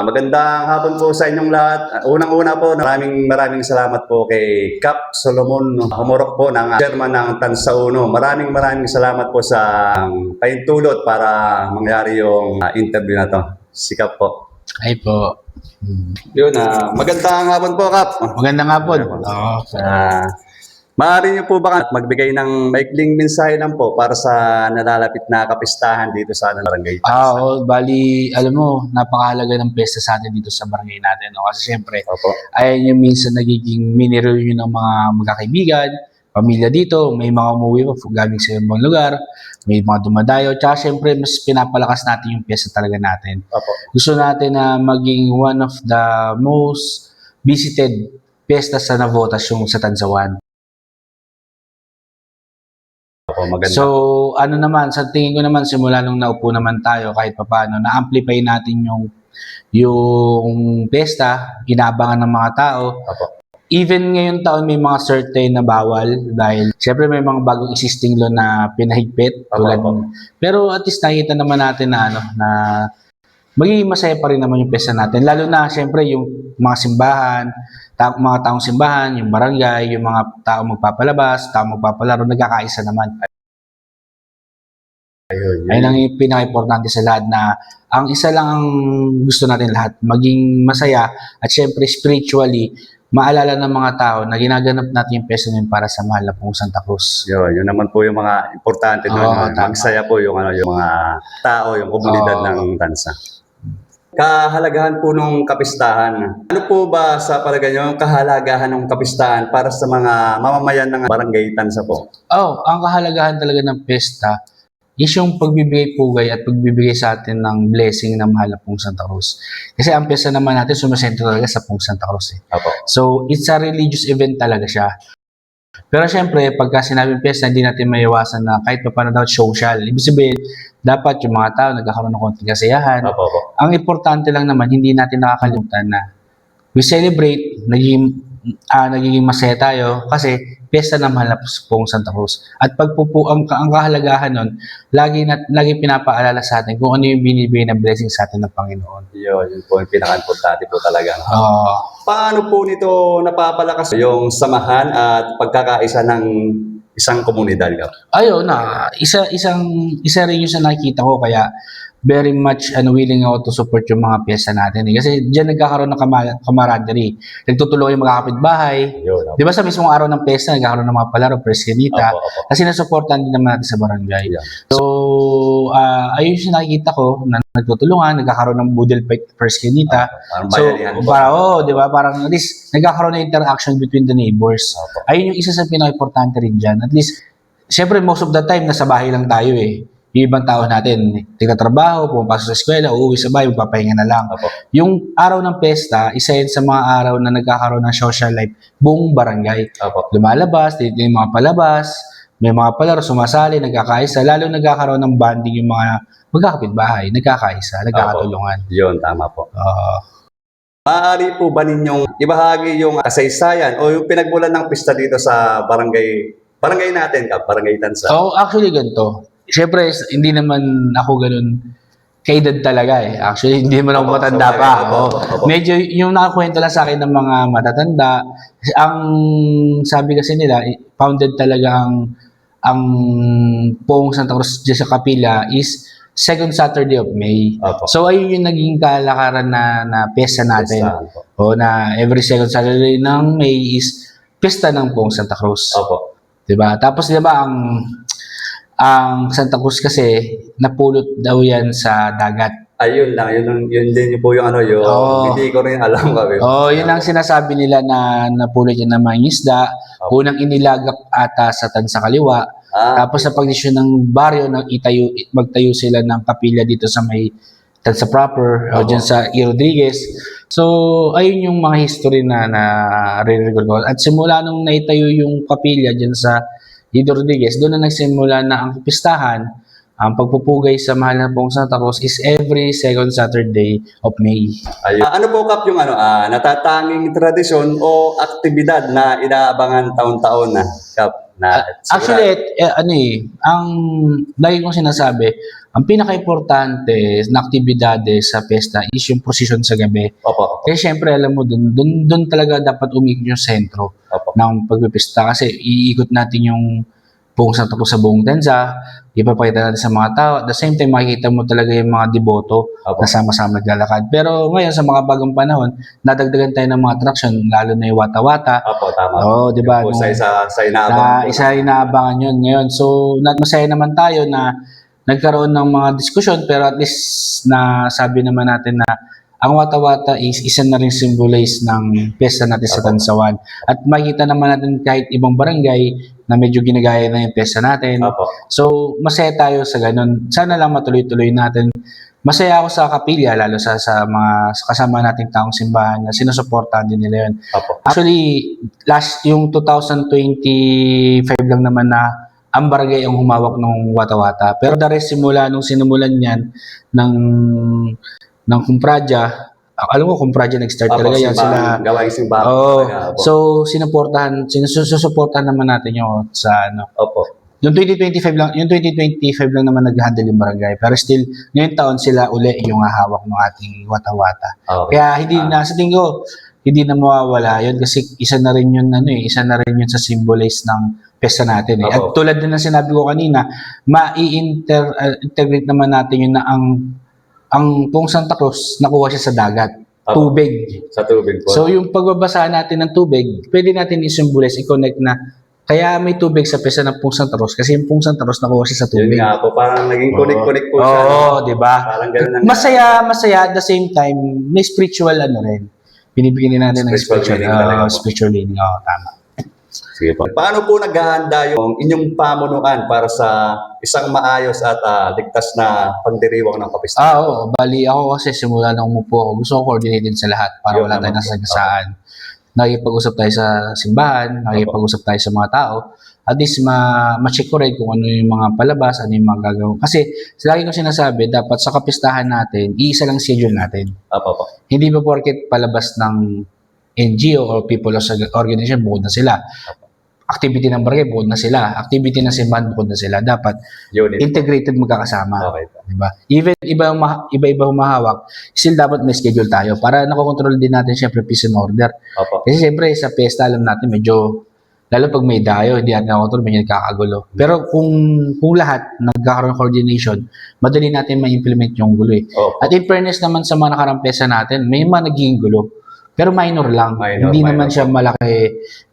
Magandang hapon po sa inyong lahat. Unang-una po, maraming salamat po kay Cap Solomon Humorok po ng chairman ng Tansa Uno. Maraming salamat po sa paintulot para mangyari yung interview na to. Si Cap po. Ay po. Yun, magandang hapon po, Cap. Magandang hapon. Maaari niyo po ba magbigay ng maikling mensahe lang po para sa nalalapit na kapistahan dito sa barangay Tansa? Bali, alam mo, napakahalaga ng pesta sa atin dito sa barangay natin. No? Kasi siyempre, Opo. ayan yung minsan nagiging mini reunion ng mga magkakaibigan, pamilya dito, may mga umuwi pa galing sa ibang lugar, may mga dumadayo, tsaka siyempre, mas pinapalakas natin yung pesta talaga natin. Opo. Gusto natin na maging one of the most visited pesta sa Navotas yung sa Tansawan. Maganda. So, ano naman, sa tingin ko naman, simula nung naupo naman tayo, kahit papaano, na-amplify natin yung pesta, inaabangan ng mga tao. Opo. Even ngayon taon, may mga certain na bawal dahil syempre may mga bagong existing law na pinahigpit. Pero at least nakita naman natin na, na magiging masaya pa rin naman yung pesta natin. Lalo na, syempre, yung mga simbahan, mga taong simbahan, yung barangay, yung mga taong magpapalabas, taong magpapalaro, nagkakaisa naman. Ayun ang pinaka-importante sa lahat na ang isa lang ang gusto natin lahat, maging masaya at syempre spiritually, maalala ng mga tao na ginaganap natin yung pesta natin para sa mahal na pong Santa Cruz. Yun naman po yung mga importante doon. Magsaya po yung mga tao, yung komunidad ng Tansa. Kahalagahan po ng kapistahan. Ano po ba sa palagay nyo yung kahalagahan ng kapistahan para sa mga mamamayan ng barangay Tansa po? Ang kahalagahan talaga ng pesta is yung pagbibigay pugay at pagbibigay sa atin ng blessing na mahal na pong Santa Cruz. Kasi ang pesta naman natin sumasentro talaga sa pong Santa Cruz. Opo. So, it's a religious event talaga siya. Pero syempre, pagka sinabing pesta, hindi natin maiwasan na kahit pa paano daw social. Ibig sabihin, dapat yung mga tao nagkakaroon ng konting kasiyahan. Opo. Ang importante lang naman, hindi natin nakakalimutan na we celebrate, nagiging masaya tayo kasi pesta na mahal na pong Santa Cruz. At ang kahalagahan nun, lagi pinapaalala sa atin kung ano yung binibigay na blessing sa atin ng Panginoon. Yun po yung pinaka-importante po talaga. Paano po nito napapalakas yung samahan at pagkakaisa ng isang komunidad? Ayun isa rin yung sa nakikita ko kaya very much willing ako to support yung mga piyesta natin. Kasi diyan nagkakaroon ng camaraderie. Nagtutulungan yung mga kapitbahay. Di ba sa mismong araw ng piyesta, nagkakaroon ng mga palaro, preskinita. Kasi nasuportan din naman natin sa barangay. So, ayun yung nakikita ko na nagtutulungan, nagkakaroon ng budel fight, preskinita. So, di ba? Parang at least nagkakaroon ng interaction between the neighbors. Ayun yung isa sa pinaka-importante rin dyan. At least, syempre most of the time, nasa bahay lang tayo eh. Yung ibang tao natin, nagtatrabaho, pumapasok sa eskwela, uuwi sa bahay, magpapahinga na lang. Yung araw ng pesta, isa yun sa mga araw na nagkakaroon ng social life buong barangay. Lumalabas, yung mga palabas, may mga palaro, sumasali, nagkakaisa, lalo nagkakaroon ng bonding yung mga magkakapitbahay, nagkakaisa, nagkakatulungan. Yun, tama po. Maaari po ba ninyong ibahagi yung kasaysayan o yung pinagmulan ng pista dito sa barangay natin, barangay Tansa? Actually ganito. Siyempre, hindi naman ako ganun kaedad talaga eh. Actually, hindi naman ako matanda pa. Medyo yung nakakwento lang sa akin ng mga matatanda, ang sabi kasi nila, founded talaga ang Poong Santa Cruz sa Kapila is second Saturday of May. So, ayun yung naging kalakaran na pesta natin. Na every second Saturday ng May is pesta ng Poong Santa Cruz. Diba? Tapos, diba, ang Santa Cruz kasi napulot daw yan sa dagat. Ayun lang, yun din po yung hindi ko rin alam kami. Yun ang sinasabi nila na napulot yan ng mga isda. Unang inilagak ata sa Tansa Kaliwa. Tapos sa pagdesisyon ng baryo, magtayo sila ng kapilya dito sa may Tansa proper, o dyan sa E. Rodriguez. So, ayun yung mga history na re-record ko. At simula nung naitayo yung kapilya dyan sa E. Rodriguez, doon na nagsimula na ang pistahan. Ang pagpupugay sa mahal na pong Santa Cruz is every second Saturday of May. Ano po, Kap, yung natatanging tradisyon o aktibidad na inaabangan taon-taon na, Kap? Actually, ang lagi kong sinasabi, ang pinaka-importante na aktibidades sa pesta is yung procession sa gabi. Opo. Kasi syempre, alam mo, dun talaga dapat umikot yung sentro Opo. ng pagpipista. Kasi iikot natin yung buong Santa Cruz sa buong Tanza, ipapakita natin sa mga tao. At the same time, makikita mo talaga yung mga deboto Opo. na sama-sama naglalakad. Pero ngayon, sa mga bagong panahon, nadagdagan tayo ng mga attraction, lalo na yung wata-wata. Opo, tama. Oo, di ba? Yung po Nung- sa inaabang po. isa inaabangan yun ngayon. So, masaya naman tayo na nagkaroon ng mga diskusyon, pero at least na sabi naman natin na ang wata-wata is isa na rin symbolize ng pesta natin sa Opo. Tansawan. At makita naman natin kahit ibang barangay na medyo ginagaya na yung pesta natin. Opo. So, masaya tayo sa ganun. Sana lang matuloy-tuloy natin. Masaya ako sa kapilya, lalo sa mga sa kasama nating taong simbahan na sinusuportahan din nila yun. Opo. Actually, yung 2025 lang naman na ang barangay ang humawak ng wata-wata. Pero the rest, simula nung sinimulan yan ng Kumpradya, alam mo, Kumpradya nag-start Opo, talaga yan simbahan, sila. gawaing simbahan. Oo. talaga, opo. So, sinusuportahan naman natin yung sa Opo. yung 2025 lang naman nag-handle yung barangay. Pero still, ngayong taon sila uli yung hahawak ng ating wata-wata. Okay. Kaya hindi na, sa tingin ko, hindi na mawawala yun kasi isa na rin yun isa na rin yun sa symbolize ng pesta natin eh. At Opo. tulad din ng sinabi ko kanina, integrate naman natin yun na ang Pong Santa Cruz nakuha siya sa dagat, Opo. tubig. Sa tubig po. So yung pagbabasa natin ng tubig, pwede natin i-symbolize, i-connect na kaya may tubig sa pesta ng Pong Santa Cruz kasi yung Pong Santa Cruz nakuha siya sa Yun tubig. nga po, parang naging connect po siya. Oo, no? di ba? Parang ganun ang Masaya at the same time, may spiritual rin. Binibigyan din natin ng Spiritual spiritual, meaning talaga po. spiritual meaning. Oo, tama. Sige po. Paano po naghahanda yung inyong pamunuan para sa isang maayos at ligtas na pagdiriwang ng kapistahan? Oo. Bali, ako kasi simula nang umupo ako, gusto ko coordinated sa lahat para Yun wala tayong naman po. nasagasaan. Nakikipag-usap tayo sa simbahan, nakikipag-usap tayo sa mga tao. At least ma-check ko rin kung ano yung mga palabas, ano yung mga gagawin. Kasi lagi kong sinasabi, dapat sa kapistahan natin, iisa lang schedule natin. Opo po. Hindi ba porket palabas ng NGO or people organization, bukod na sila. Activity ng barangay, bukod na sila. Activity ng simbahan, bukod na sila. Dapat Unit. integrated magkakasama. Okay po. Diba? Even iba-iba humahawak, still dapat may schedule tayo para nakokontrol din natin syempre peace and order. Opo. Kasi syempre sa pesta alam natin medyo, lalo pag may dayo, hindi natin nakokontrol, medyo nagkakagulo. Pero kung lahat nagkakaroon ng coordination, madali natin ma-implement yung gulo eh. Opo. At in fairness naman sa mga nakarang pesta natin, may mga naging gulo. Pero minor lang. Minor, Hindi minor. naman siya malaki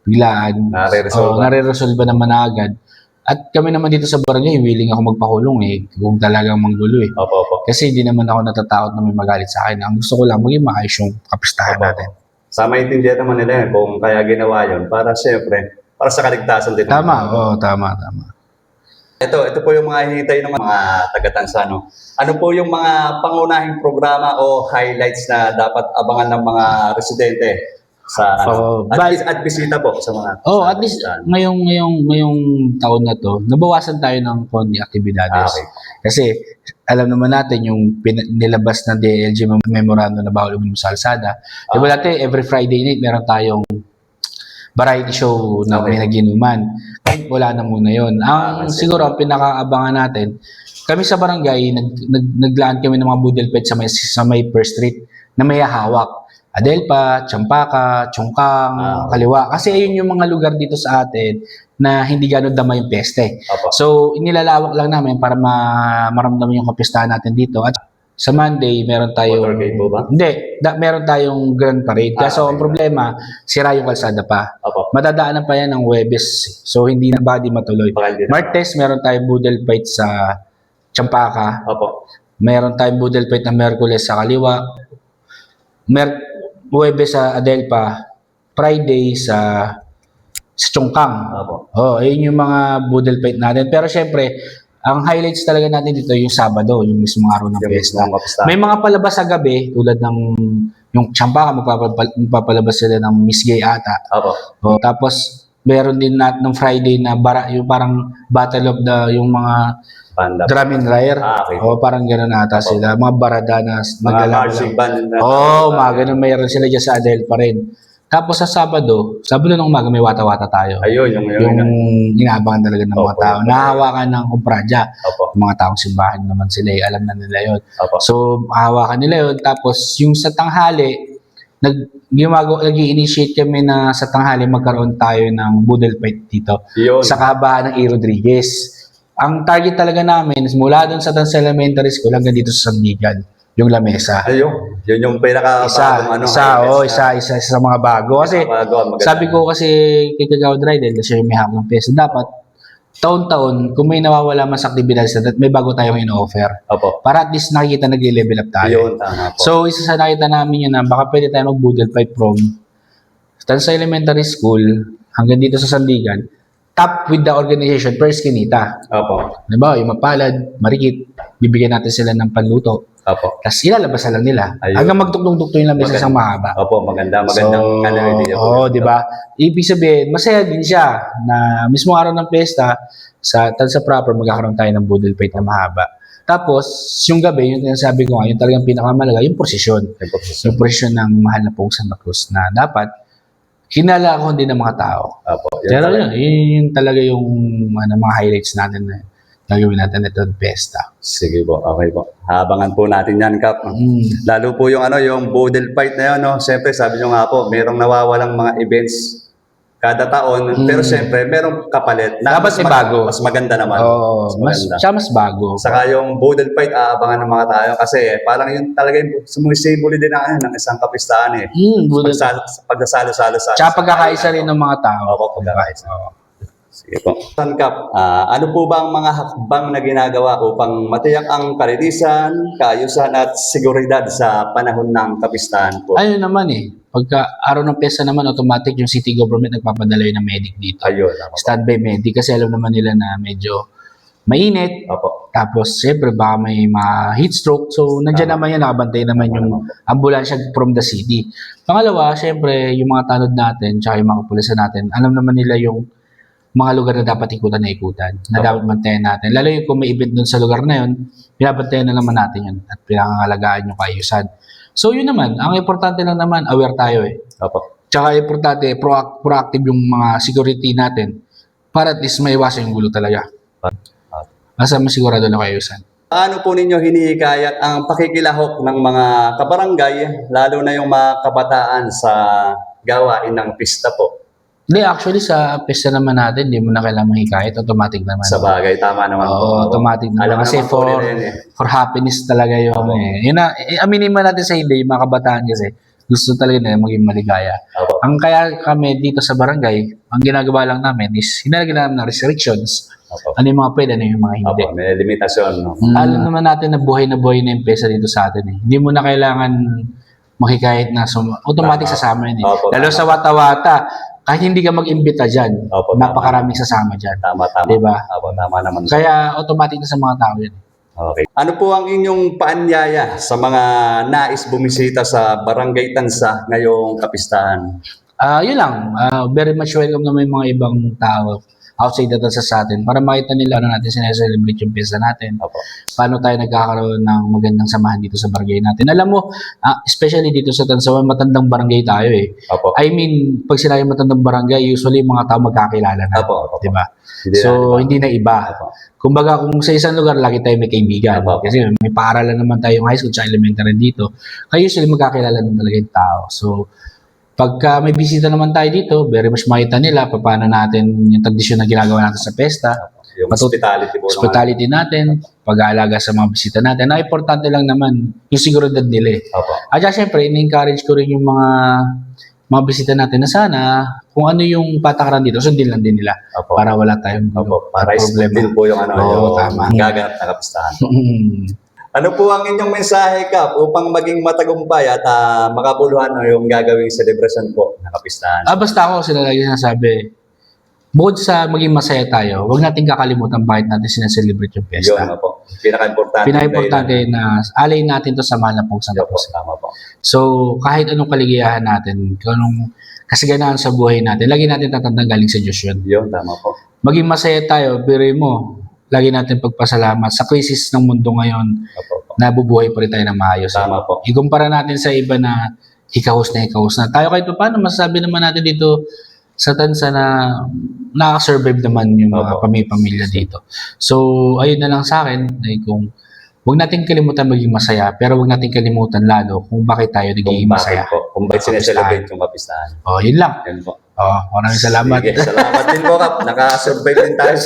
biglaan. Nare-resolve. Nare-resolve naman na agad. At kami naman dito sa barangay, willing ako magpakulong eh, kung talagang manggulo eh. Opo po. Kasi hindi naman ako natatakot na may magalit sa akin. Ang gusto ko lang, maging maayos yung kapistahan Opo. natin. Sa maintindihan naman nila yun kung kaya ginawa yun para siyempre, para sa kaligtasan din. Tama, oo, tama. Ito po yung mga hinihintay ng mga taga-Tansano. Ano po yung mga pangunahing programa o highlights na dapat abangan ng mga residente sa at bisita po sa mga At least ngayong taon na to, nabawasan tayo ng konti aktibidades. Okay. Kasi alam naman natin yung nilabas ng DLG memorandum na bawal uminom sa kalsada. Di ba dati every Friday night meron tayong variety show na may naginuman. Kahit wala na muna yon. Siguro ang pinakaabangan natin, kami sa barangay, naglaan kami ng mga budel pet sa may First Street na may hawak. Adelpa, Champaka, Chongkang, Kaliwa. Kasi ayun yung mga lugar dito sa atin na hindi gano'n dama yung peste. Opo. So, inilalawak lang namin para maramdaman yung kapistahan natin dito. At sa Monday, meron tayong... Motorcade po ba? Hindi. Meron tayong Grand Parade. Kaso okay. ang problema, sira yung kalsada pa. Opo. Madadaanan pa yan ng Huwebes. So, hindi na body matuloy. Baka hindi na. Martes, meron tayong Budel Fight sa Champaka. Opo. Meron tayong Budel Fight na Merkules sa Kaliwa. Huwebes sa Adelpa. Friday sa Chongkang. Opo. Ayun yung mga Budel Fight natin. Pero syempre, ang highlights talaga natin dito yung Sabado, yung mismong araw ng Yung piyesta. mismong kapistahan. May mga palabas sa gabi, tulad ng yung Champaka, magpapalabas sila ng Miss Gay ata. Opo. Tapos, meron din ng Friday na yung parang Battle of yung mga Banda. drum and lyre. Okay. Parang gano'n ata Opo. sila. Mga barada na Mga marching band na. mga gano'n. Mayroon sila dyan sa Adel pa rin. Tapos sa Sabado ng umaga may wata-wata tayo. Ayun, Yung inaabangan talaga ng mga Opo, tao. opo. Nahahawakan ng kumpradya. Opo. Yung mga taong simbahan naman sila, alam na nila yun. Opo. So, hahawakan nila yun. Tapos, yung sa tanghali, nag-i-initiate kami na sa tanghali magkaroon tayo ng boodle fight dito Yun. sa kahabaan ng A. Rodriguez. Ang target talaga namin is mula doon sa Tansa Elementary School hanggang dito sa Sandigan, yung lamesa. Ayun. Yun yung pinaka-bagong Isa sa mga bago. Kasi, sabi ko kasi kay Kagawad Rydel, kasi may hawak ng peso, dapat taon-taon, kung may nawawala man sa aktibidad sa may bago tayong in-offer. Opo. Para at least nakikita nag-level up tayo. Ayun, tama po. So, isa sa nakita namin yun na baka pwede tayo mag-boodle fight from Tansa Elementary School hanggang dito sa Sandigan, top with the organization per Eskinita. Opo. Diba, yung Mapalad, Marikit, bibigyan natin sila ng panluto. Opo. Tapos ilalabas na lang nila. Ayun. Hanggang magtuktok-tuktok yung lamesa sa mahaba. Opo, magandang idea po. Oo, di ba? Ibig sabihin, masaya din siya na mismo araw ng pesta sa Tansa proper magkakaroon tayo ng boodle fight na mahaba. Tapos, yung gabi, yung sabi ko nga, yung talagang pinakamalaga, yung prosesyon. Yung prosesyon ng mahal na pong Santa Cruz na dapat hinala ko din ng mga tao. Opo. Pero yun talaga yung mga highlights natin na gagawin natin itong pesta. Sige po, okay po. Habangan po natin yan, Kap. Lalo po yung yung boodle fight na yun, no? Siyempre, sabi nyo nga po, merong nawawalang mga events kada taon, pero siyempre, merong kapalit. Na Dapat may bago. Mas maganda naman. Oo, mas bago. Saka yung boodle fight, aabangan ng mga tayo kasi parang yun talaga yung sumisibuli din ng isang kapistahan eh. Pagsasalo-salo sa. Tsaka pagkakaisa rin ng mga tao. Opo, pagkakaisa. Sige po. Kap, ano po ba ang mga hakbang na ginagawa upang matiyak ang kalinisan, kaayusan at seguridad sa panahon ng kapistahan po? Ayun naman pagka araw ng pesta naman, automatic yung city government nagpapadala yun ng medic dito. Ayun. Standby medic kasi alam naman nila na medyo mainit. Opo. Tapos, siyempre, baka may heat stroke. So, nandiyan naman yan, nakabantay naman yung ambulansya from the city. Pangalawa, siyempre, yung mga tanod natin, tsaka yung mga kapulisan natin, alam naman nila yung mga lugar na dapat ikutan na dapat bantayan natin. Lalo yung kung may event dun sa lugar na yun, pinabantayan na naman natin yun at pinangangalagaan yung kaayusan. So yun naman, ang importante lang naman, aware tayo Opo. Tsaka importante, proactive yung mga security natin para at least maiwasan yung gulo talaga. Basta masigurado lang kaayusan. Paano po ninyo hinihikayat ang pakikilahok ng mga kabarangay, lalo na yung mga kabataan sa gawain ng pista po? Hindi, actually sa pesta naman natin, hindi mo na kailangan mahikayat, automatic naman. Sa bagay, tama naman po. Oo, automatic naman. Alam Kasi naman po nila yun for happiness talaga yun. Yun na, aminin man natin sa hindi, yung mga kabataan kasi gusto talaga nila maging maligaya. Opo. Ang kaya kami dito sa barangay, ang ginagawa lang namin is hinalagyan namin ng restrictions. Opo. Ano yung mga pwede, ano yung mga hindi. Opo, may limitasyon. No? Alam naman natin na buhay na yung pesa dito sa atin. Hindi mo na kailangan makikayat na automatic sasama yun. Opo, Lalo sa wata-wata, kahit hindi ka mag-imbita dyan, Opo, napakaraming sasama dyan. Tama. Diba? Opo, tama naman. Kaya automatic na sa mga tao yun. Okay. Ano po ang inyong paanyaya sa mga nais bumisita sa Barangay Tansa ngayong kapistahan? Yun lang. Very much welcome naman yung mga ibang tao outside the Tansa sa atin para makita nila na natin sineselebrate yung pista natin. Opo. Paano tayo nagkakaroon ng magandang samahan dito sa barangay natin. Alam mo, especially dito sa Tansawan, matandang barangay tayo Opo. I mean, pag sinabi matandang barangay, usually mga tao magkakilala na. Opo. Diba? Hindi na iba. Opo. Kumbaga, kung sa isang lugar, lagi tayo may kaibigan. Opo. Kasi may paaralan naman tayong high school at elementary dito. Kaya usually magkakilala na talaga yung tao. So, pagka may bisita naman tayo dito, very much makita nila paano natin yung tradisyon na ginagawa natin sa pesta. Yung hospitality po. Hospitality natin, pag-aalaga sa mga bisita natin. Na importante lang naman yung seguridad nila. Opo. At syempre, in-encourage ko rin yung mga bisita natin na sana kung ano yung patakaran dito, sundin lang din nila. Opo. Para wala tayong Para problema. din po yung Oo, tama. gaganap na kapistahan. Ano po ang inyong mensahe, Kap, upang maging matagumpay at makabuluhan yung gagawing celebration po ng kapistahan? Basta ako sila lagi sinasabi, bukod sa maging masaya tayo, huwag natin kakalimutan bakit natin sinaselebrate yung Yun pesta. po. Pinaka-importante. Pinaka-importante na alay natin to sa mahal na pong Santa Cruz. Tama po. So, kahit anong kaligayahan natin, kung anong kasiganahan sa buhay natin, lagi natin tatandang galing sa Diyos yun. Yun, tama po. Maging masaya tayo, pero mo, lagi natin pagpasalamat sa krisis ng mundo ngayon, Opo. nabubuhay pa rin tayo ng maayos. Tama po. Ikumpara natin sa iba na hikahos na. Tayo kahit pa paano, masasabi naman natin dito sa Tansa na nakaka-survive naman yung mga Opo. pamilya dito. So, ayun na lang sa akin, ay kung huwag natin kalimutan maging masaya, pero huwag natin kalimutan lalo kung bakit tayo nagiging Kung masaya. bakit po, kung bakit sineselebrate yung kapistahan. Yun lang. Yan po. Maraming salamat. Sige, salamat din po, Kap. Naka-survive din tayo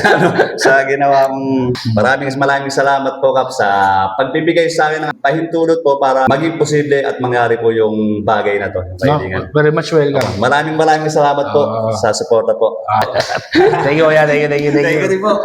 sa ginawa mong. Maraming salamat po, Kap, sa pagbibigay sa akin ng pahintulot po para maging posible at mangyari po yung bagay na to, yung kaibigan. Very much welcome. Maraming salamat po sa suporta po. Thank you, kuya. Thank you. Thank you din po.